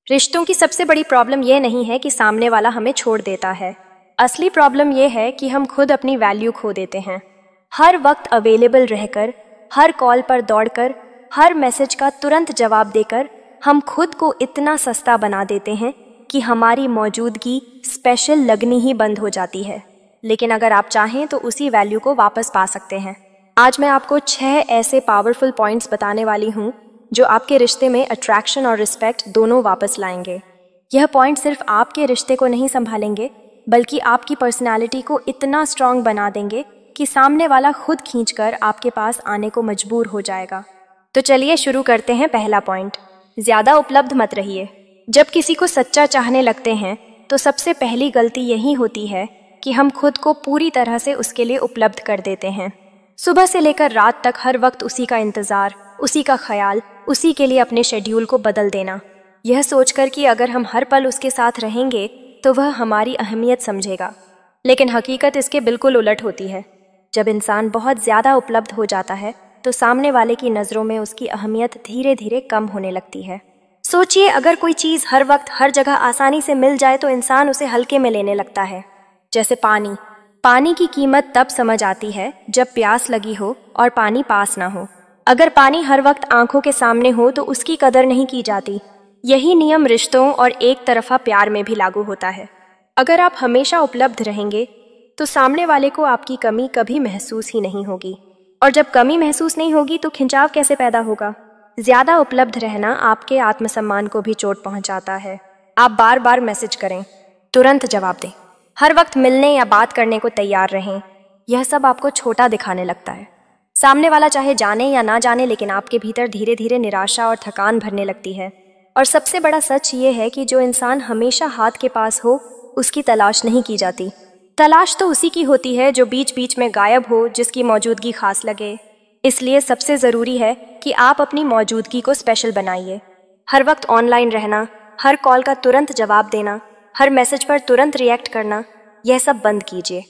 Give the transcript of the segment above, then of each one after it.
रिश्तों की सबसे बड़ी प्रॉब्लम ये नहीं है कि सामने वाला हमें छोड़ देता है। असली प्रॉब्लम ये है कि हम खुद अपनी वैल्यू खो देते हैं। हर वक्त अवेलेबल रहकर, हर कॉल पर दौड़कर, हर मैसेज का तुरंत जवाब देकर हम खुद को इतना सस्ता बना देते हैं कि हमारी मौजूदगी स्पेशल लगनी ही बंद हो जाती है। लेकिन अगर आप चाहें तो उसी वैल्यू को वापस पा सकते हैं। आज मैं आपको 6 ऐसे पावरफुल पॉइंट्स बताने वाली हूँ जो आपके रिश्ते में अट्रैक्शन और रिस्पेक्ट दोनों वापस लाएंगे। यह पॉइंट सिर्फ आपके रिश्ते को नहीं संभालेंगे, बल्कि आपकी पर्सनालिटी को इतना स्ट्रांग बना देंगे कि सामने वाला खुद खींचकर आपके पास आने को मजबूर हो जाएगा। तो चलिए शुरू करते हैं। पहला पॉइंट, ज़्यादा उपलब्ध मत रहिए। जब किसी को सच्चा चाहने लगते हैं तो सबसे पहली गलती यही होती है कि हम खुद को पूरी तरह से उसके लिए उपलब्ध कर देते हैं। सुबह से लेकर रात तक हर वक्त उसी का इंतज़ार, उसी का ख्याल, उसी के लिए अपने शेड्यूल को बदल देना, यह सोचकर कि अगर हम हर पल उसके साथ रहेंगे तो वह हमारी अहमियत समझेगा। लेकिन हकीकत इसके बिल्कुल उलट होती है। जब इंसान बहुत ज़्यादा उपलब्ध हो जाता है तो सामने वाले की नज़रों में उसकी अहमियत धीरे धीरे कम होने लगती है। सोचिए, अगर कोई चीज़ हर वक्त हर जगह आसानी से मिल जाए तो इंसान उसे हल्के में लेने लगता है। जैसे पानी की कीमत तब समझ आती है जब प्यास लगी हो और पानी पास ना हो। अगर पानी हर वक्त आंखों के सामने हो तो उसकी कदर नहीं की जाती। यही नियम रिश्तों और एक तरफा प्यार में भी लागू होता है। अगर आप हमेशा उपलब्ध रहेंगे तो सामने वाले को आपकी कमी कभी महसूस ही नहीं होगी, और जब कमी महसूस नहीं होगी तो खिंचाव कैसे पैदा होगा। ज़्यादा उपलब्ध रहना आपके आत्मसम्मान को भी चोट पहुंचाता है। आप बार बार मैसेज करें, तुरंत जवाब दें, हर वक्त मिलने या बात करने को तैयार रहें। यह सब आपको छोटा दिखाने लगता है। सामने वाला चाहे जाने या ना जाने, लेकिन आपके भीतर धीरे धीरे निराशा और थकान भरने लगती है। और सबसे बड़ा सच ये है कि जो इंसान हमेशा हाथ के पास हो उसकी तलाश नहीं की जाती। तलाश तो उसी की होती है जो बीच बीच में गायब हो, जिसकी मौजूदगी खास लगे। इसलिए सबसे ज़रूरी है कि आप अपनी मौजूदगी को स्पेशल बनाइए। हर वक्त ऑनलाइन रहना, हर कॉल का तुरंत जवाब देना, हर मैसेज पर तुरंत रिएक्ट करना, यह सब बंद कीजिए।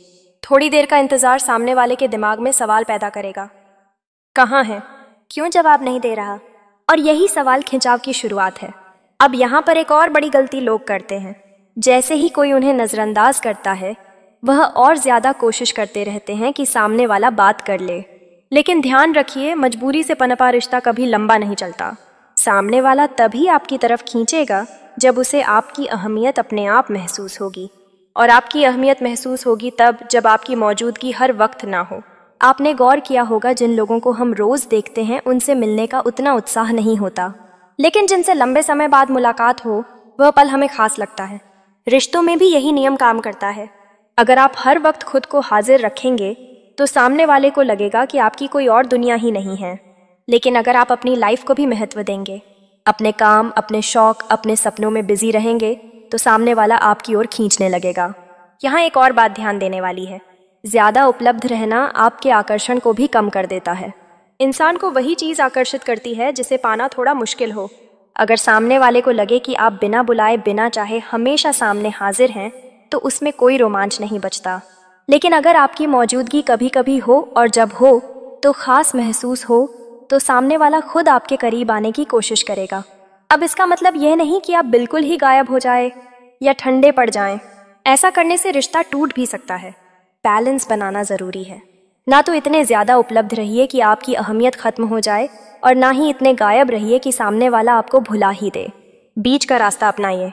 थोड़ी देर का इंतज़ार सामने वाले के दिमाग में सवाल पैदा करेगा, कहाँ है, क्यों जवाब नहीं दे रहा। और यही सवाल खिंचाव की शुरुआत है। अब यहाँ पर एक और बड़ी गलती लोग करते हैं। जैसे ही कोई उन्हें नज़रअंदाज करता है, वह और ज़्यादा कोशिश करते रहते हैं कि सामने वाला बात कर ले। लेकिन ध्यान रखिए, मजबूरी से पनपा रिश्ता कभी लंबा नहीं चलता। सामने वाला तभी आपकी तरफ खींचेगा जब उसे आपकी अहमियत अपने आप महसूस होगी, और आपकी अहमियत महसूस होगी तब जब आपकी मौजूदगी हर वक्त ना हो। आपने गौर किया होगा, जिन लोगों को हम रोज़ देखते हैं उनसे मिलने का उतना उत्साह नहीं होता, लेकिन जिनसे लंबे समय बाद मुलाकात हो वह पल हमें खास लगता है। रिश्तों में भी यही नियम काम करता है। अगर आप हर वक्त खुद को हाजिर रखेंगे तो सामने वाले को लगेगा कि आपकी कोई और दुनिया ही नहीं है। लेकिन अगर आप अपनी लाइफ को भी महत्व देंगे, अपने काम, अपने शौक, अपने सपनों में बिजी रहेंगे, तो सामने वाला आपकी ओर खींचने लगेगा। यहाँ एक और बात ध्यान देने वाली है। ज़्यादा उपलब्ध रहना आपके आकर्षण को भी कम कर देता है। इंसान को वही चीज़ आकर्षित करती है जिसे पाना थोड़ा मुश्किल हो। अगर सामने वाले को लगे कि आप बिना बुलाए, बिना चाहे हमेशा सामने हाजिर हैं, तो उसमें कोई रोमांच नहीं बचता। लेकिन अगर आपकी मौजूदगी कभी कभी हो और जब हो तो ख़ास महसूस हो, तो सामने वाला खुद आपके करीब आने की कोशिश करेगा। अब इसका मतलब यह नहीं कि आप बिल्कुल ही गायब हो जाए या ठंडे पड़ जाएं। ऐसा करने से रिश्ता टूट भी सकता है। बैलेंस बनाना ज़रूरी है। ना तो इतने ज़्यादा उपलब्ध रहिए कि आपकी अहमियत ख़त्म हो जाए, और ना ही इतने गायब रहिए कि सामने वाला आपको भुला ही दे। बीच का रास्ता अपनाइए।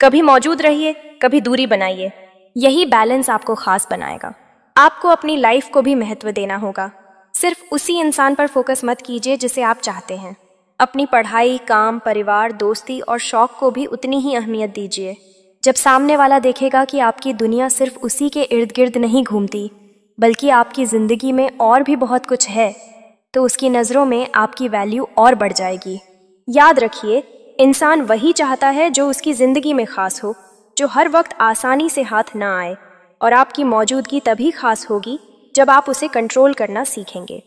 कभी मौजूद रहिए, कभी दूरी बनाइए। यही बैलेंस आपको ख़ास बनाएगा। आपको अपनी लाइफ को भी महत्व देना होगा। सिर्फ उसी इंसान पर फोकस मत कीजिए जिसे आप चाहते हैं। अपनी पढ़ाई, काम, परिवार, दोस्ती और शौक़ को भी उतनी ही अहमियत दीजिए। जब सामने वाला देखेगा कि आपकी दुनिया सिर्फ उसी के इर्द गिर्द नहीं घूमती, बल्कि आपकी ज़िंदगी में और भी बहुत कुछ है, तो उसकी नज़रों में आपकी वैल्यू और बढ़ जाएगी। याद रखिए, इंसान वही चाहता है जो उसकी ज़िंदगी में ख़ास हो, जो हर वक्त आसानी से हाथ ना आए। और आपकी मौजूदगी तभी खास होगी जब आप उसे कंट्रोल करना सीखेंगे।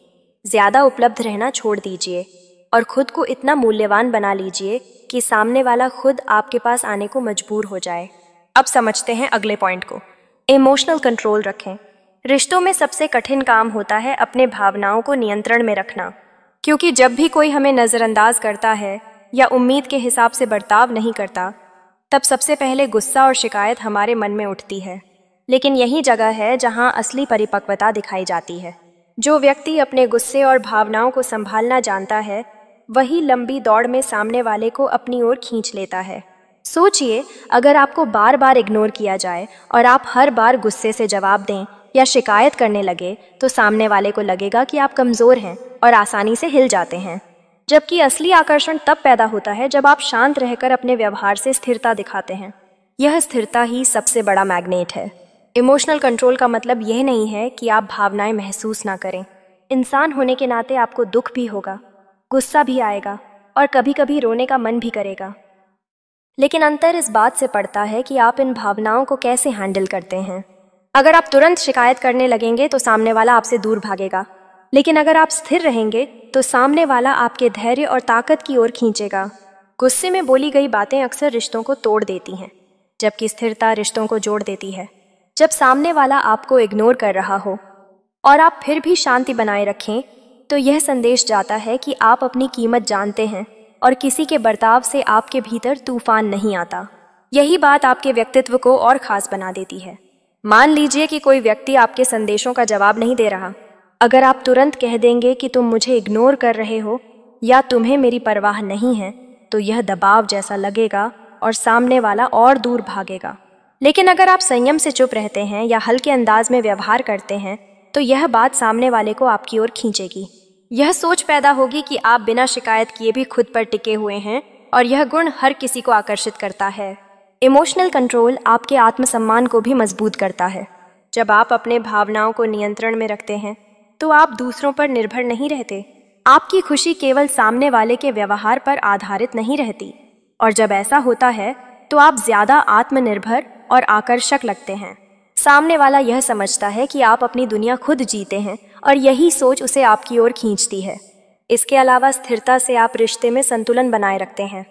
ज़्यादा उपलब्ध रहना छोड़ दीजिए और खुद को इतना मूल्यवान बना लीजिए कि सामने वाला खुद आपके पास आने को मजबूर हो जाए। अब समझते हैं अगले पॉइंट को। इमोशनल कंट्रोल रखें। रिश्तों में सबसे कठिन काम होता है अपने भावनाओं को नियंत्रण में रखना, क्योंकि जब भी कोई हमें नज़रअंदाज करता है या उम्मीद के हिसाब से बर्ताव नहीं करता, तब सबसे पहले गुस्सा और शिकायत हमारे मन में उठती है। लेकिन यही जगह है जहां असली परिपक्वता दिखाई जाती है। जो व्यक्ति अपने गुस्से और भावनाओं को संभालना जानता है, वही लंबी दौड़ में सामने वाले को अपनी ओर खींच लेता है। सोचिए, अगर आपको बार बार इग्नोर किया जाए और आप हर बार गुस्से से जवाब दें या शिकायत करने लगे, तो सामने वाले को लगेगा कि आप कमज़ोर हैं और आसानी से हिल जाते हैं। जबकि असली आकर्षण तब पैदा होता है जब आप शांत रहकर अपने व्यवहार से स्थिरता दिखाते हैं। यह स्थिरता ही सबसे बड़ा मैग्नेट है। इमोशनल कंट्रोल का मतलब यह नहीं है कि आप भावनाएं महसूस ना करें। इंसान होने के नाते आपको दुख भी होगा, गुस्सा भी आएगा और कभी कभी रोने का मन भी करेगा। लेकिन अंतर इस बात से पड़ता है कि आप इन भावनाओं को कैसे हैंडल करते हैं। अगर आप तुरंत शिकायत करने लगेंगे तो सामने वाला आपसे दूर भागेगा। लेकिन अगर आप स्थिर रहेंगे तो सामने वाला आपके धैर्य और ताकत की ओर खींचेगा। गुस्से में बोली गई बातें अक्सर रिश्तों को तोड़ देती हैं, जबकि स्थिरता रिश्तों को जोड़ देती है। जब सामने वाला आपको इग्नोर कर रहा हो और आप फिर भी शांति बनाए रखें, तो यह संदेश जाता है कि आप अपनी कीमत जानते हैं और किसी के बर्ताव से आपके भीतर तूफान नहीं आता। यही बात आपके व्यक्तित्व को और खास बना देती है। मान लीजिए कि कोई व्यक्ति आपके संदेशों का जवाब नहीं दे रहा। अगर आप तुरंत कह देंगे कि तुम मुझे इग्नोर कर रहे हो या तुम्हें मेरी परवाह नहीं है, तो यह दबाव जैसा लगेगा और सामने वाला और दूर भागेगा। लेकिन अगर आप संयम से चुप रहते हैं या हल्के अंदाज में व्यवहार करते हैं, तो यह बात सामने वाले को आपकी ओर खींचेगी। यह सोच पैदा होगी कि आप बिना शिकायत किए भी खुद पर टिके हुए हैं और यह गुण हर किसी को आकर्षित करता है। इमोशनल कंट्रोल आपके आत्मसम्मान को भी मजबूत करता है। जब आप अपने भावनाओं को नियंत्रण में रखते हैं, तो आप दूसरों पर निर्भर नहीं रहते। आपकी खुशी केवल सामने वाले के व्यवहार पर आधारित नहीं रहती। और जब ऐसा होता है, तो आप ज्यादा आत्मनिर्भर और आकर्षक लगते हैं। सामने वाला यह समझता है कि आप अपनी दुनिया खुद जीते हैं और यही सोच उसे आपकी ओर खींचती है। इसके अलावा स्थिरता से आप रिश्ते में संतुलन बनाए रखते हैं,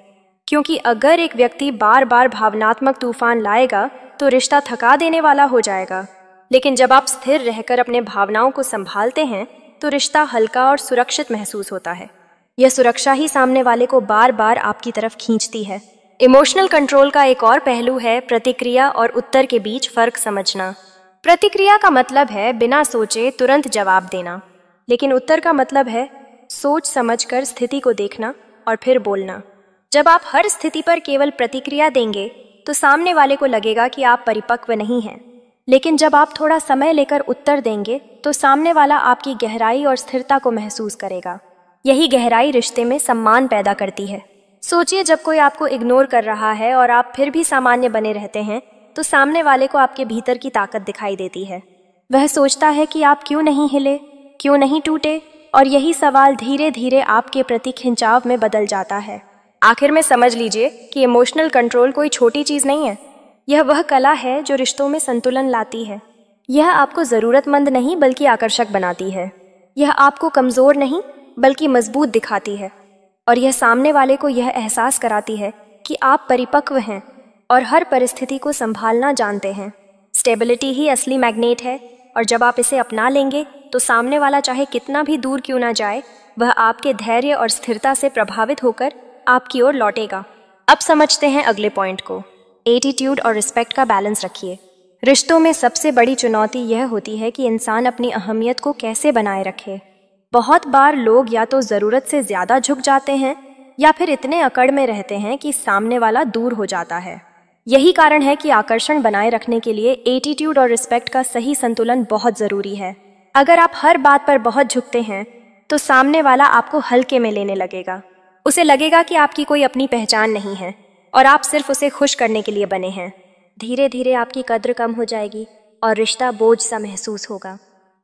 क्योंकि अगर एक व्यक्ति बार बार भावनात्मक तूफान लाएगा तो रिश्ता थका देने वाला हो जाएगा। लेकिन जब आप स्थिर रहकर अपने भावनाओं को संभालते हैं, तो रिश्ता हल्का और सुरक्षित महसूस होता है। यह सुरक्षा ही सामने वाले को बार बार आपकी तरफ खींचती है। इमोशनल कंट्रोल का एक और पहलू है प्रतिक्रिया और उत्तर के बीच फर्क समझना। प्रतिक्रिया का मतलब है बिना सोचे तुरंत जवाब देना, लेकिन उत्तर का मतलब है सोच समझकर स्थिति को देखना और फिर बोलना। जब आप हर स्थिति पर केवल प्रतिक्रिया देंगे, तो सामने वाले को लगेगा कि आप परिपक्व नहीं हैं। लेकिन जब आप थोड़ा समय लेकर उत्तर देंगे, तो सामने वाला आपकी गहराई और स्थिरता को महसूस करेगा। यही गहराई रिश्ते में सम्मान पैदा करती है। सोचिए, जब कोई आपको इग्नोर कर रहा है और आप फिर भी सामान्य बने रहते हैं, तो सामने वाले को आपके भीतर की ताकत दिखाई देती है। वह सोचता है कि आप क्यों नहीं हिले, क्यों नहीं टूटे, और यही सवाल धीरे धीरे आपके प्रति खिंचाव में बदल जाता है। आखिर में समझ लीजिए कि इमोशनल कंट्रोल कोई छोटी चीज नहीं है। यह वह कला है जो रिश्तों में संतुलन लाती है। यह आपको जरूरतमंद नहीं बल्कि आकर्षक बनाती है। यह आपको कमजोर नहीं बल्कि मजबूत दिखाती है। और यह सामने वाले को यह एहसास कराती है कि आप परिपक्व हैं और हर परिस्थिति को संभालना जानते हैं। स्टेबिलिटी ही असली मैग्नेट है, और जब आप इसे अपना लेंगे, तो सामने वाला चाहे कितना भी दूर क्यों ना जाए, वह आपके धैर्य और स्थिरता से प्रभावित होकर आपकी ओर लौटेगा। अब समझते हैं अगले पॉइंट को। एटीट्यूड और रिस्पेक्ट का बैलेंस रखिए। रिश्तों में सबसे बड़ी चुनौती यह होती है कि इंसान अपनी अहमियत को कैसे बनाए रखे। बहुत बार लोग या तो ज़रूरत से ज़्यादा झुक जाते हैं या फिर इतने अकड़ में रहते हैं कि सामने वाला दूर हो जाता है। यही कारण है कि आकर्षण बनाए रखने के लिए एटीट्यूड और रिस्पेक्ट का सही संतुलन बहुत ज़रूरी है। अगर आप हर बात पर बहुत झुकते हैं, तो सामने वाला आपको हल्के में लेने लगेगा। उसे लगेगा कि आपकी कोई अपनी पहचान नहीं है और आप सिर्फ उसे खुश करने के लिए बने हैं। धीरे धीरे आपकी कद्र कम हो जाएगी और रिश्ता बोझ सा महसूस होगा।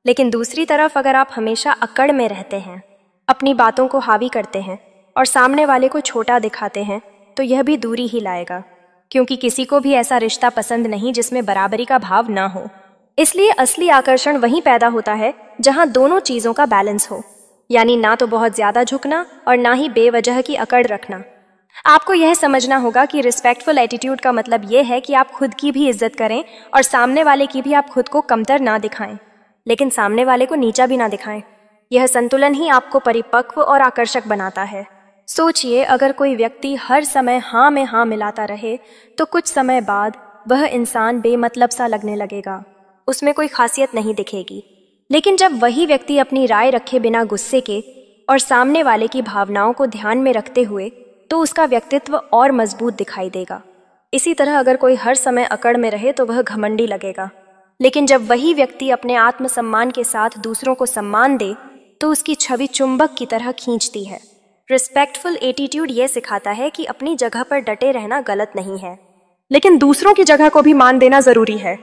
लेकिन दूसरी तरफ अगर आप हमेशा अकड़ में रहते हैं, अपनी बातों को हावी करते हैं और सामने वाले को छोटा दिखाते हैं, तो यह भी दूरी ही लाएगा, क्योंकि किसी को भी ऐसा रिश्ता पसंद नहीं जिसमें बराबरी का भाव ना हो। इसलिए असली आकर्षण वहीं पैदा होता है जहां दोनों चीज़ों का बैलेंस हो, यानी ना तो बहुत ज़्यादा झुकना और ना ही बेवजह की अकड़ रखना। आपको यह समझना होगा कि रिस्पेक्टफुल एटीट्यूड का मतलब यह है कि आप खुद की भी इज्जत करें और सामने वाले की भी आप खुद को कमतर ना दिखाएं, लेकिन सामने वाले को नीचा भी ना दिखाएं। यह संतुलन ही आपको परिपक्व और आकर्षक बनाता है। सोचिए, अगर कोई व्यक्ति हर समय हाँ में हाँ मिलाता रहे तो कुछ समय बाद वह इंसान बेमतलब सा लगने लगेगा, उसमें कोई खासियत नहीं दिखेगी। लेकिन जब वही व्यक्ति अपनी राय रखे बिना गुस्से के और सामने वाले की भावनाओं को ध्यान में रखते हुए, तो उसका व्यक्तित्व और मजबूत दिखाई देगा। इसी तरह अगर कोई हर समय अकड़ में रहे तो वह घमंडी लगेगा, लेकिन जब वही व्यक्ति अपने आत्मसम्मान के साथ दूसरों को सम्मान दे तो उसकी छवि चुंबक की तरह खींचती है। रिस्पेक्टफुल एटीट्यूड ये सिखाता है कि अपनी जगह पर डटे रहना गलत नहीं है, लेकिन दूसरों की जगह को भी मान देना जरूरी है।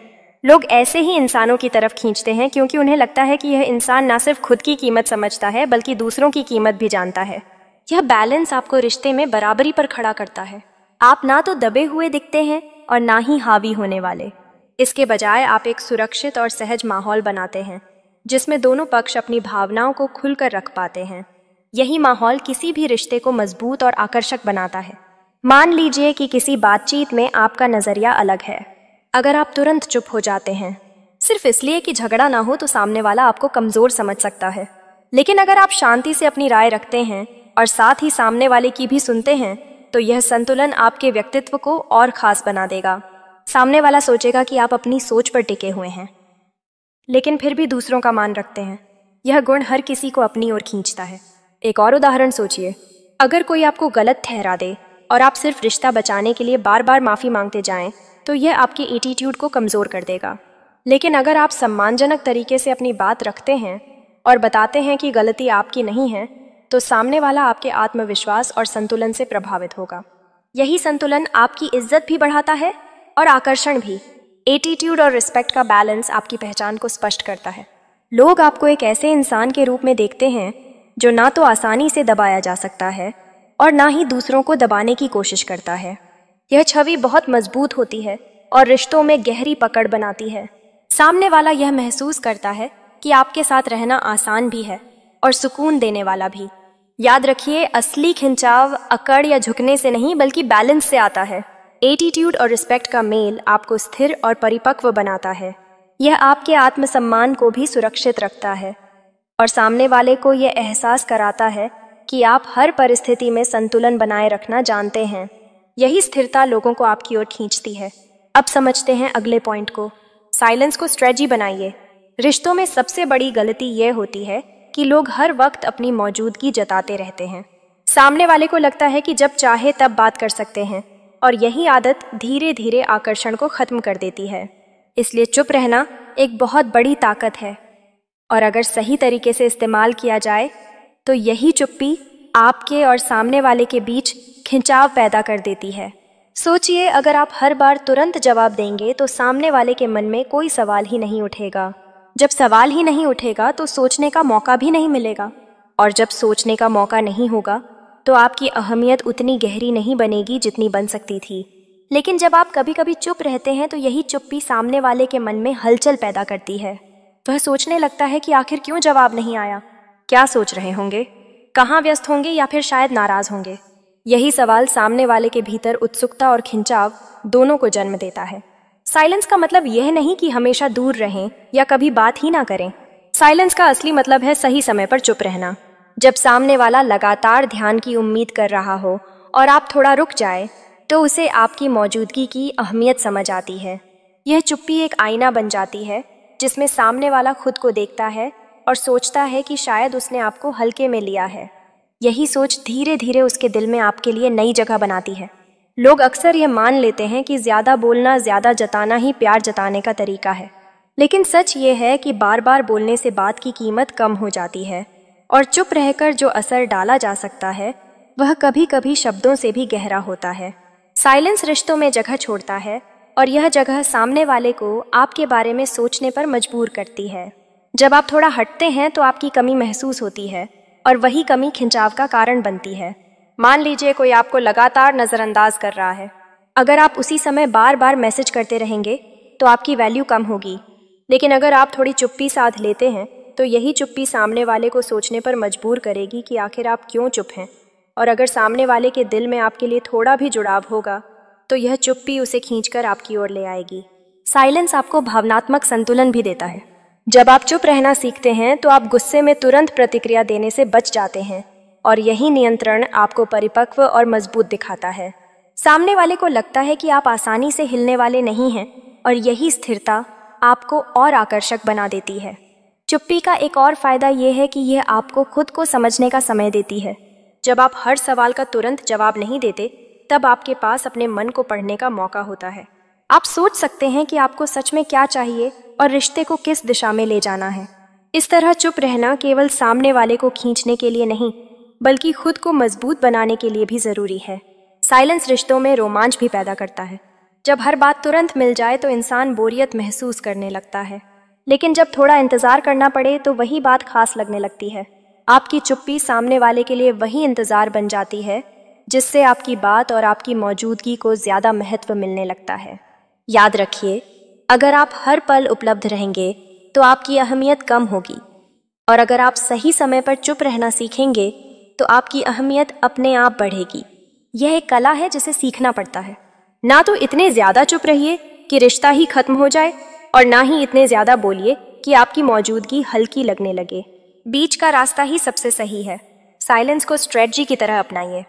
लोग ऐसे ही इंसानों की तरफ खींचते हैं क्योंकि उन्हें लगता है कि यह इंसान न सिर्फ खुद की कीमत समझता है बल्कि दूसरों की कीमत भी जानता है। यह बैलेंस आपको रिश्ते में बराबरी पर खड़ा करता है। आप ना तो दबे हुए दिखते हैं और ना ही हावी होने वाले। इसके बजाय आप एक सुरक्षित और सहज माहौल बनाते हैं जिसमें दोनों पक्ष अपनी भावनाओं को खुलकर रख पाते हैं। यही माहौल किसी भी रिश्ते को मजबूत और आकर्षक बनाता है। मान लीजिए कि किसी बातचीत में आपका नजरिया अलग है। अगर आप तुरंत चुप हो जाते हैं सिर्फ इसलिए कि झगड़ा ना हो तो सामने वाला आपको कमजोर समझ सकता है। लेकिन अगर आप शांति से अपनी राय रखते हैं और साथ ही सामने वाले की भी सुनते हैं तो यह संतुलन आपके व्यक्तित्व को और खास बना देगा। सामने वाला सोचेगा कि आप अपनी सोच पर टिके हुए हैं लेकिन फिर भी दूसरों का मान रखते हैं। यह गुण हर किसी को अपनी ओर खींचता है। एक और उदाहरण सोचिए, अगर कोई आपको गलत ठहरा दे और आप सिर्फ रिश्ता बचाने के लिए बार बार माफ़ी मांगते जाएं तो यह आपके एटीट्यूड को कमज़ोर कर देगा। लेकिन अगर आप सम्मानजनक तरीके से अपनी बात रखते हैं और बताते हैं कि गलती आपकी नहीं है तो सामने वाला आपके आत्मविश्वास और संतुलन से प्रभावित होगा। यही संतुलन आपकी इज्जत भी बढ़ाता है और आकर्षण भी। एटीट्यूड और रिस्पेक्ट का बैलेंस आपकी पहचान को स्पष्ट करता है। लोग आपको एक ऐसे इंसान के रूप में देखते हैं जो ना तो आसानी से दबाया जा सकता है और ना ही दूसरों को दबाने की कोशिश करता है। यह छवि बहुत मजबूत होती है और रिश्तों में गहरी पकड़ बनाती है। सामने वाला यह महसूस करता है कि आपके साथ रहना आसान भी है और सुकून देने वाला भी। याद रखिए, असली खिंचाव अकड़ या झुकने से नहीं बल्कि बैलेंस से आता है। एटीट्यूड और रिस्पेक्ट का मेल आपको स्थिर और परिपक्व बनाता है। यह आपके आत्मसम्मान को भी सुरक्षित रखता है और सामने वाले को यह एहसास कराता है कि आप हर परिस्थिति में संतुलन बनाए रखना जानते हैं। यही स्थिरता लोगों को आपकी ओर खींचती है। अब समझते हैं अगले पॉइंट को। साइलेंस को स्ट्रेटजी बनाइए। रिश्तों में सबसे बड़ी गलती यह होती है कि लोग हर वक्त अपनी मौजूदगी जताते रहते हैं। सामने वाले को लगता है कि जब चाहे तब बात कर सकते हैं और यही आदत धीरे धीरे आकर्षण को खत्म कर देती है। इसलिए चुप रहना एक बहुत बड़ी ताकत है और अगर सही तरीके से इस्तेमाल किया जाए तो यही चुप्पी आपके और सामने वाले के बीच खिंचाव पैदा कर देती है। सोचिए, अगर आप हर बार तुरंत जवाब देंगे तो सामने वाले के मन में कोई सवाल ही नहीं उठेगा। जब सवाल ही नहीं उठेगा तो सोचने का मौका भी नहीं मिलेगा और जब सोचने का मौका नहीं होगा तो आपकी अहमियत उतनी गहरी नहीं बनेगी जितनी बन सकती थी। लेकिन जब आप कभी कभी चुप रहते हैं तो यही चुप्पी सामने वाले के मन में हलचल पैदा करती है। वह सोचने लगता है कि आखिर क्यों जवाब नहीं आया, क्या सोच रहे होंगे, कहाँ व्यस्त होंगे या फिर शायद नाराज होंगे। यही सवाल सामने वाले के भीतर उत्सुकता और खिंचाव दोनों को जन्म देता है। साइलेंस का मतलब यह नहीं कि हमेशा दूर रहें या कभी बात ही ना करें। साइलेंस का असली मतलब है सही समय पर चुप रहना। जब सामने वाला लगातार ध्यान की उम्मीद कर रहा हो और आप थोड़ा रुक जाए तो उसे आपकी मौजूदगी की अहमियत समझ आती है। यह चुप्पी एक आईना बन जाती है जिसमें सामने वाला खुद को देखता है और सोचता है कि शायद उसने आपको हल्के में लिया है। यही सोच धीरे धीरे उसके दिल में आपके लिए नई जगह बनाती है। लोग अक्सर यह मान लेते हैं कि ज्यादा बोलना, ज्यादा जताना ही प्यार जताने का तरीका है, लेकिन सच ये है कि बार बार बोलने से बात की कीमत कम हो जाती है और चुप रहकर जो असर डाला जा सकता है वह कभी कभी शब्दों से भी गहरा होता है। साइलेंस रिश्तों में जगह छोड़ता है और यह जगह सामने वाले को आपके बारे में सोचने पर मजबूर करती है। जब आप थोड़ा हटते हैं तो आपकी कमी महसूस होती है और वही कमी खिंचाव का कारण बनती है। मान लीजिए कोई आपको लगातार नज़रअंदाज कर रहा है। अगर आप उसी समय बार बार मैसेज करते रहेंगे तो आपकी वैल्यू कम होगी, लेकिन अगर आप थोड़ी चुप्पी साध लेते हैं तो यही चुप्पी सामने वाले को सोचने पर मजबूर करेगी कि आखिर आप क्यों चुप हैं। और अगर सामने वाले के दिल में आपके लिए थोड़ा भी जुड़ाव होगा तो यह चुप्पी उसे खींचकर आपकी ओर ले आएगी। साइलेंस आपको भावनात्मक संतुलन भी देता है। जब आप चुप रहना सीखते हैं तो आप गुस्से में तुरंत प्रतिक्रिया देने से बच जाते हैं। और यही नियंत्रण आपको परिपक्व और मजबूत दिखाता है। सामने वाले को लगता है कि आप आसानी से हिलने वाले नहीं हैं और यही स्थिरता आपको और आकर्षक बना देती है। चुप्पी का एक और फायदा यह है कि यह आपको खुद को समझने का समय देती है। जब आप हर सवाल का तुरंत जवाब नहीं देते, तब आपके पास अपने मन को पढ़ने का मौका होता है। आप सोच सकते हैं कि आपको सच में क्या चाहिए और रिश्ते को किस दिशा में ले जाना है। इस तरह चुप रहना केवल सामने वाले को खींचने के लिए नहीं, बल्कि खुद को मजबूत बनाने के लिए भी जरूरी है। साइलेंस रिश्तों में रोमांच भी पैदा करता है। जब हर बात तुरंत मिल जाए तो इंसान बोरियत महसूस करने लगता है, लेकिन जब थोड़ा इंतजार करना पड़े तो वही बात खास लगने लगती है। आपकी चुप्पी सामने वाले के लिए वही इंतजार बन जाती है जिससे आपकी बात और आपकी मौजूदगी को ज्यादा महत्व मिलने लगता है। याद रखिए, अगर आप हर पल उपलब्ध रहेंगे तो आपकी अहमियत कम होगी, और अगर आप सही समय पर चुप रहना सीखेंगे तो आपकी अहमियत अपने आप बढ़ेगी। यह एक कला है जिसे सीखना पड़ता है। ना तो इतने ज्यादा चुप रहिए कि रिश्ता ही खत्म हो जाए, और ना ही इतने ज्यादा बोलिए कि आपकी मौजूदगी हल्की लगने लगे। बीच का रास्ता ही सबसे सही है। साइलेंस को स्ट्रेटजी की तरह अपनाइए।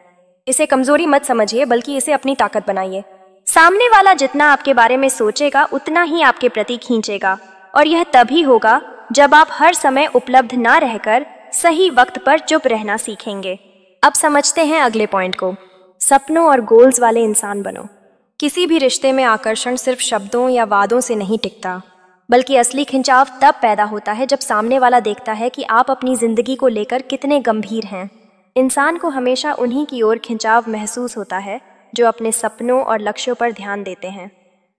इसे कमजोरी मत समझिए, बल्कि इसे अपनी ताकत बनाइए। सामने वाला जितना आपके बारे में सोचेगा उतना ही आपके प्रति खींचेगा, और यह तभी होगा जब आप हर समय उपलब्ध ना रहकर सही वक्त पर चुप रहना सीखेंगे। अब समझते हैं अगले पॉइंट को। सपनों और गोल्स वाले इंसान बनो। किसी भी रिश्ते में आकर्षण सिर्फ शब्दों या वादों से नहीं टिकता, बल्कि असली खिंचाव तब पैदा होता है जब सामने वाला देखता है कि आप अपनी जिंदगी को लेकर कितने गंभीर हैं। इंसान को हमेशा उन्हीं की ओर खिंचाव महसूस होता है जो अपने सपनों और लक्ष्यों पर ध्यान देते हैं,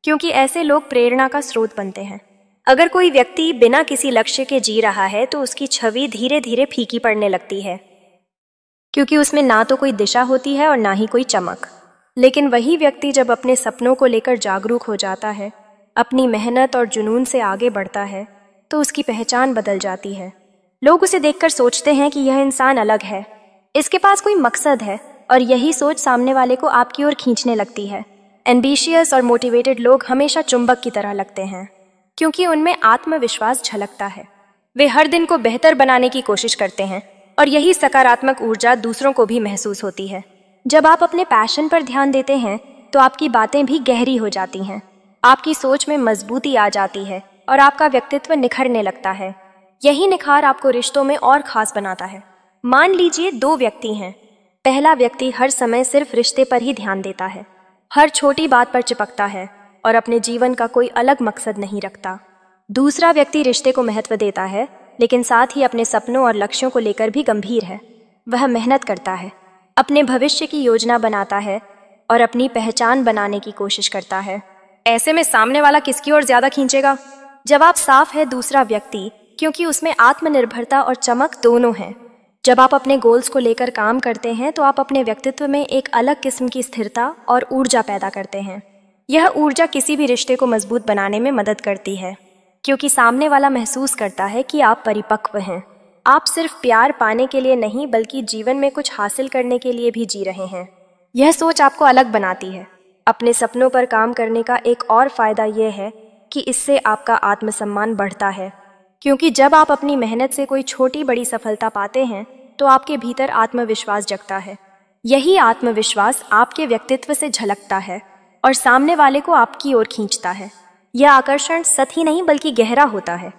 क्योंकि ऐसे लोग प्रेरणा का स्रोत बनते हैं। अगर कोई व्यक्ति बिना किसी लक्ष्य के जी रहा है तो उसकी छवि धीरे धीरे फीकी पड़ने लगती है, क्योंकि उसमें ना तो कोई दिशा होती है और ना ही कोई चमक। लेकिन वही व्यक्ति जब अपने सपनों को लेकर जागरूक हो जाता है, अपनी मेहनत और जुनून से आगे बढ़ता है, तो उसकी पहचान बदल जाती है। लोग उसे देखकर सोचते हैं कि यह इंसान अलग है, इसके पास कोई मकसद है, और यही सोच सामने वाले को आपकी ओर खींचने लगती है। एम्बिशियस और मोटिवेटेड लोग हमेशा चुंबक की तरह लगते हैं, क्योंकि उनमें आत्मविश्वास झलकता है। वे हर दिन को बेहतर बनाने की कोशिश करते हैं, और यही सकारात्मक ऊर्जा दूसरों को भी महसूस होती है। जब आप अपने पैशन पर ध्यान देते हैं तो आपकी बातें भी गहरी हो जाती हैं, आपकी सोच में मजबूती आ जाती है और आपका व्यक्तित्व निखरने लगता है। यही निखार आपको रिश्तों में और खास बनाता है। मान लीजिए दो व्यक्ति हैं। पहला व्यक्ति हर समय सिर्फ रिश्ते पर ही ध्यान देता है, हर छोटी बात पर चिपकता है और अपने जीवन का कोई अलग मकसद नहीं रखता। दूसरा व्यक्ति रिश्ते को महत्व देता है, लेकिन साथ ही अपने सपनों और लक्ष्यों को लेकर भी गंभीर है। वह मेहनत करता है, अपने भविष्य की योजना बनाता है और अपनी पहचान बनाने की कोशिश करता है। ऐसे में सामने वाला किसकी ओर ज्यादा खींचेगा? जवाब साफ है, दूसरा व्यक्ति, क्योंकि उसमें आत्मनिर्भरता और चमक दोनों हैं। जब आप अपने गोल्स को लेकर काम करते हैं तो आप अपने व्यक्तित्व में एक अलग किस्म की स्थिरता और ऊर्जा पैदा करते हैं। यह ऊर्जा किसी भी रिश्ते को मजबूत बनाने में मदद करती है, क्योंकि सामने वाला महसूस करता है कि आप परिपक्व हैं। आप सिर्फ प्यार पाने के लिए नहीं, बल्कि जीवन में कुछ हासिल करने के लिए भी जी रहे हैं। यह सोच आपको अलग बनाती है। अपने सपनों पर काम करने का एक और फायदा यह है कि इससे आपका आत्मसम्मान बढ़ता है, क्योंकि जब आप अपनी मेहनत से कोई छोटी बड़ी सफलता पाते हैं तो आपके भीतर आत्मविश्वास जगता है। यही आत्मविश्वास आपके व्यक्तित्व से झलकता है और सामने वाले को आपकी ओर खींचता है। यह आकर्षण सतही नहीं बल्कि गहरा होता है,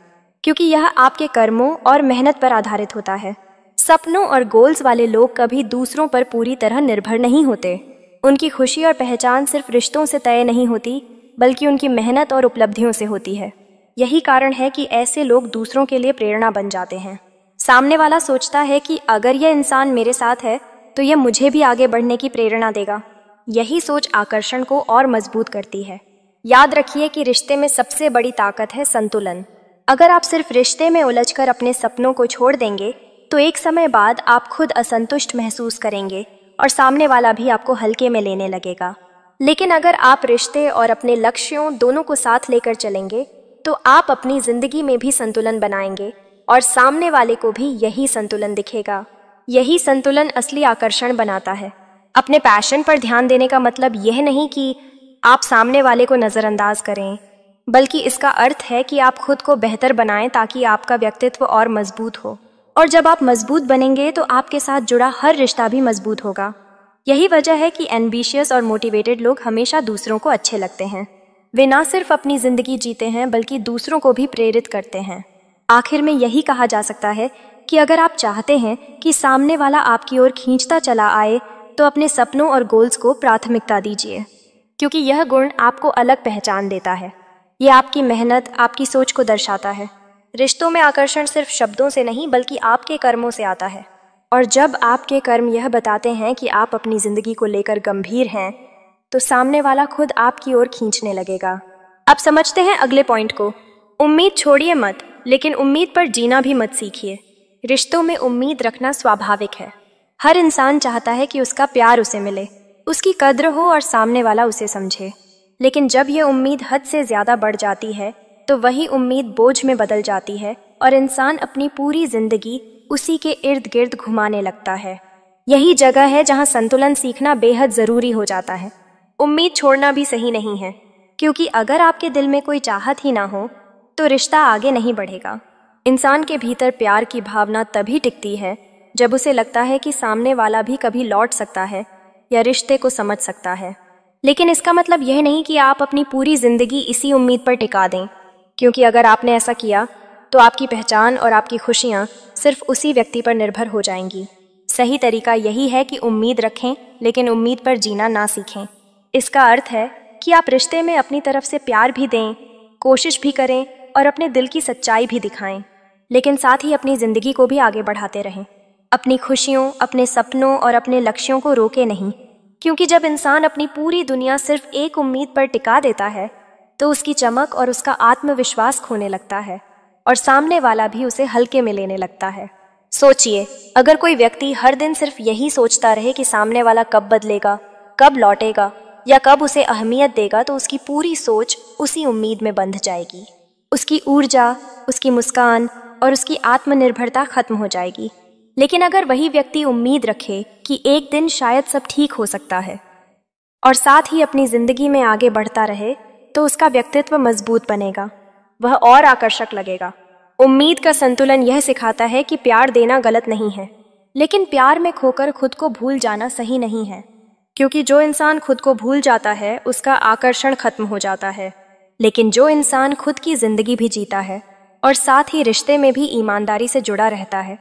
क्योंकि यह आपके कर्मों और मेहनत पर आधारित होता है। सपनों और गोल्स वाले लोग कभी दूसरों पर पूरी तरह निर्भर नहीं होते। उनकी खुशी और पहचान सिर्फ रिश्तों से तय नहीं होती, बल्कि उनकी मेहनत और उपलब्धियों से होती है। यही कारण है कि ऐसे लोग दूसरों के लिए प्रेरणा बन जाते हैं। सामने वाला सोचता है कि अगर यह इंसान मेरे साथ है तो यह मुझे भी आगे बढ़ने की प्रेरणा देगा। यही सोच आकर्षण को और मजबूत करती है। याद रखिए कि रिश्ते में सबसे बड़ी ताकत है संतुलन। अगर आप सिर्फ रिश्ते में उलझकर अपने सपनों को छोड़ देंगे तो एक समय बाद आप खुद असंतुष्ट महसूस करेंगे और सामने वाला भी आपको हल्के में लेने लगेगा। लेकिन अगर आप रिश्ते और अपने लक्ष्यों दोनों को साथ लेकर चलेंगे तो आप अपनी जिंदगी में भी संतुलन बनाएंगे और सामने वाले को भी यही संतुलन दिखेगा। यही संतुलन असली आकर्षण बनाता है। अपने पैशन पर ध्यान देने का मतलब यह नहीं कि आप सामने वाले को नज़रअंदाज करें, बल्कि इसका अर्थ है कि आप खुद को बेहतर बनाएं ताकि आपका व्यक्तित्व और मजबूत हो। और जब आप मजबूत बनेंगे तो आपके साथ जुड़ा हर रिश्ता भी मजबूत होगा। यही वजह है कि एम्बिशियस और मोटिवेटेड लोग हमेशा दूसरों को अच्छे लगते हैं। वे ना सिर्फ अपनी जिंदगी जीते हैं बल्कि दूसरों को भी प्रेरित करते हैं। आखिर में यही कहा जा सकता है कि अगर आप चाहते हैं कि सामने वाला आपकी ओर खींचता चला आए तो अपने सपनों और गोल्स को प्राथमिकता दीजिए, क्योंकि यह गुण आपको अलग पहचान देता है। ये आपकी मेहनत, आपकी सोच को दर्शाता है। रिश्तों में आकर्षण सिर्फ शब्दों से नहीं बल्कि आपके कर्मों से आता है, और जब आपके कर्म यह बताते हैं कि आप अपनी जिंदगी को लेकर गंभीर हैं तो सामने वाला खुद आपकी ओर खींचने लगेगा। अब समझते हैं अगले पॉइंट को। उम्मीद छोड़िए मत, लेकिन उम्मीद पर जीना भी मत सीखिए। रिश्तों में उम्मीद रखना स्वाभाविक है। हर इंसान चाहता है कि उसका प्यार उसे मिले, उसकी कद्र हो और सामने वाला उसे समझे। लेकिन जब यह उम्मीद हद से ज्यादा बढ़ जाती है तो वही उम्मीद बोझ में बदल जाती है और इंसान अपनी पूरी जिंदगी उसी के इर्द गिर्द घुमाने लगता है। यही जगह है जहां संतुलन सीखना बेहद जरूरी हो जाता है। उम्मीद छोड़ना भी सही नहीं है, क्योंकि अगर आपके दिल में कोई चाहत ही ना हो तो रिश्ता आगे नहीं बढ़ेगा। इंसान के भीतर प्यार की भावना तभी टिकती है जब उसे लगता है कि सामने वाला भी कभी लौट सकता है या रिश्ते को समझ सकता है। लेकिन इसका मतलब यह नहीं कि आप अपनी पूरी जिंदगी इसी उम्मीद पर टिका दें, क्योंकि अगर आपने ऐसा किया तो आपकी पहचान और आपकी खुशियां सिर्फ उसी व्यक्ति पर निर्भर हो जाएंगी। सही तरीका यही है कि उम्मीद रखें लेकिन उम्मीद पर जीना ना सीखें। इसका अर्थ है कि आप रिश्ते में अपनी तरफ से प्यार भी दें, कोशिश भी करें और अपने दिल की सच्चाई भी दिखाएं, लेकिन साथ ही अपनी जिंदगी को भी आगे बढ़ाते रहें। अपनी खुशियों, अपने सपनों और अपने लक्ष्यों को रोके नहीं, क्योंकि जब इंसान अपनी पूरी दुनिया सिर्फ एक उम्मीद पर टिका देता है तो उसकी चमक और उसका आत्मविश्वास खोने लगता है और सामने वाला भी उसे हल्के में लेने लगता है। सोचिए, अगर कोई व्यक्ति हर दिन सिर्फ यही सोचता रहे कि सामने वाला कब बदलेगा, कब लौटेगा या कब उसे अहमियत देगा, तो उसकी पूरी सोच उसी उम्मीद में बंध जाएगी। उसकी ऊर्जा, उसकी मुस्कान और उसकी आत्मनिर्भरता खत्म हो जाएगी। लेकिन अगर वही व्यक्ति उम्मीद रखे कि एक दिन शायद सब ठीक हो सकता है और साथ ही अपनी जिंदगी में आगे बढ़ता रहे, तो उसका व्यक्तित्व मजबूत बनेगा, वह और आकर्षक लगेगा। उम्मीद का संतुलन यह सिखाता है कि प्यार देना गलत नहीं है, लेकिन प्यार में खोकर खुद को भूल जाना सही नहीं है, क्योंकि जो इंसान खुद को भूल जाता है उसका आकर्षण खत्म हो जाता है। लेकिन जो इंसान खुद की जिंदगी भी जीता है और साथ ही रिश्ते में भी ईमानदारी से जुड़ा रहता है,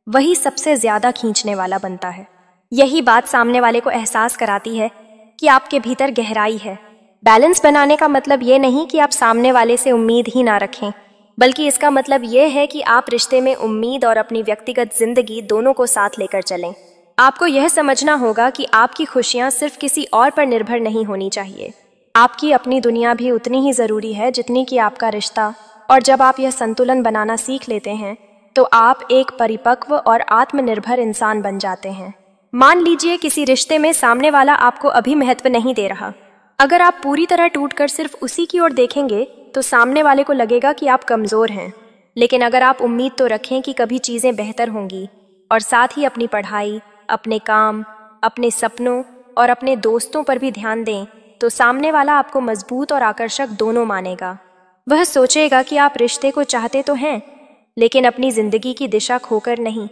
वही सबसे ज्यादा खींचने वाला बनता है। यही बात सामने वाले को एहसास कराती है कि आपके भीतर गहराई है। बैलेंस बनाने का मतलब ये नहीं कि आप सामने वाले से उम्मीद ही ना रखें, बल्कि इसका मतलब ये है कि आप रिश्ते में उम्मीद और अपनी व्यक्तिगत जिंदगी दोनों को साथ लेकर चलें। आपको यह समझना होगा कि आपकी खुशियां सिर्फ किसी और पर निर्भर नहीं होनी चाहिए। आपकी अपनी दुनिया भी उतनी ही जरूरी है जितनी कि आपका रिश्ता। और जब आप यह संतुलन बनाना सीख लेते हैं तो आप एक परिपक्व और आत्मनिर्भर इंसान बन जाते हैं। मान लीजिए किसी रिश्ते में सामने वाला आपको अभी महत्व नहीं दे रहा। अगर आप पूरी तरह टूटकर सिर्फ उसी की ओर देखेंगे तो सामने वाले को लगेगा कि आप कमजोर हैं। लेकिन अगर आप उम्मीद तो रखें कि कभी चीजें बेहतर होंगी और साथ ही अपनी पढ़ाई, अपने काम, अपने सपनों और अपने दोस्तों पर भी ध्यान दें, तो सामने वाला आपको मजबूत और आकर्षक दोनों मानेगा। वह सोचेगा कि आप रिश्ते को चाहते तो हैं, लेकिन अपनी जिंदगी की दिशा खोकर नहीं।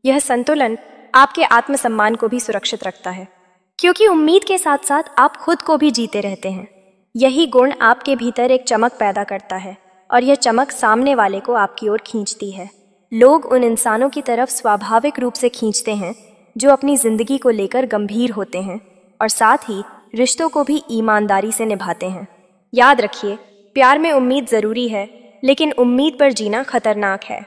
यह संतुलन आपके आत्मसम्मान को भी सुरक्षित रखता है, क्योंकि उम्मीद के साथ साथ आप खुद को भी जीते रहते हैं। यही गुण आपके भीतर एक चमक पैदा करता है और यह चमक सामने वाले को आपकी ओर खींचती है। लोग उन इंसानों की तरफ स्वाभाविक रूप से खींचते हैं जो अपनी जिंदगी को लेकर गंभीर होते हैं और साथ ही रिश्तों को भी ईमानदारी से निभाते हैं। याद रखिए, प्यार में उम्मीद जरूरी है, लेकिन उम्मीद पर जीना खतरनाक है,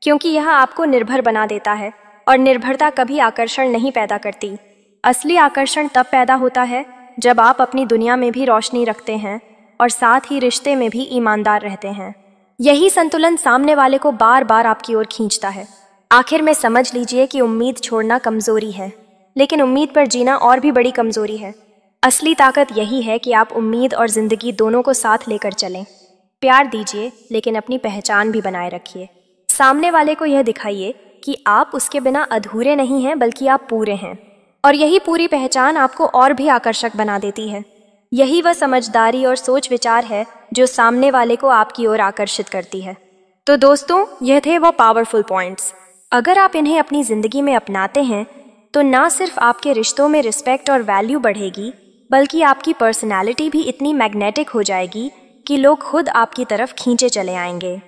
क्योंकि यह आपको निर्भर बना देता है और निर्भरता कभी आकर्षण नहीं पैदा करती। असली आकर्षण तब पैदा होता है जब आप अपनी दुनिया में भी रोशनी रखते हैं और साथ ही रिश्ते में भी ईमानदार रहते हैं। यही संतुलन सामने वाले को बार बार आपकी ओर खींचता है। आखिर में समझ लीजिए कि उम्मीद छोड़ना कमजोरी है, लेकिन उम्मीद पर जीना और भी बड़ी कमजोरी है। असली ताकत यही है कि आप उम्मीद और जिंदगी दोनों को साथ लेकर चलें। प्यार दीजिए, लेकिन अपनी पहचान भी बनाए रखिए। सामने वाले को यह दिखाइए कि आप उसके बिना अधूरे नहीं हैं, बल्कि आप पूरे हैं। और यही पूरी पहचान आपको और भी आकर्षक बना देती है। यही वह समझदारी और सोच विचार है जो सामने वाले को आपकी ओर आकर्षित करती है। तो दोस्तों, यह थे वो पावरफुल पॉइंट्स। अगर आप इन्हें अपनी ज़िंदगी में अपनाते हैं तो ना सिर्फ आपके रिश्तों में रिस्पेक्ट और वैल्यू बढ़ेगी, बल्कि आपकी पर्सनैलिटी भी इतनी मैग्नेटिक हो जाएगी कि लोग खुद आपकी तरफ खींचे चले आएंगे।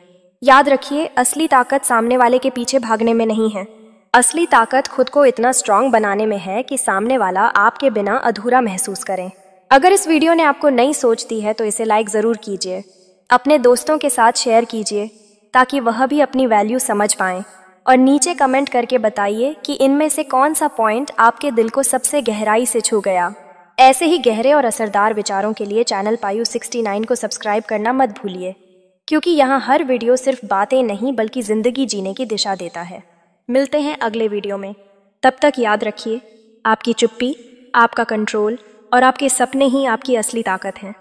याद रखिए, असली ताकत सामने वाले के पीछे भागने में नहीं है। असली ताकत खुद को इतना स्ट्रांग बनाने में है कि सामने वाला आपके बिना अधूरा महसूस करें। अगर इस वीडियो ने आपको नई सोच दी है तो इसे लाइक ज़रूर कीजिए, अपने दोस्तों के साथ शेयर कीजिए ताकि वह भी अपनी वैल्यू समझ पाएं, और नीचे कमेंट करके बताइए कि इनमें से कौन सा पॉइंट आपके दिल को सबसे गहराई से छू गया। ऐसे ही गहरे और असरदार विचारों के लिए चैनल पायु 69 को सब्सक्राइब करना मत भूलिए, क्योंकि यहाँ हर वीडियो सिर्फ बातें नहीं बल्कि ज़िंदगी जीने की दिशा देता है। मिलते हैं अगले वीडियो में। तब तक याद रखिए, आपकी चुप्पी, आपका कंट्रोल और आपके सपने ही आपकी असली ताकत हैं।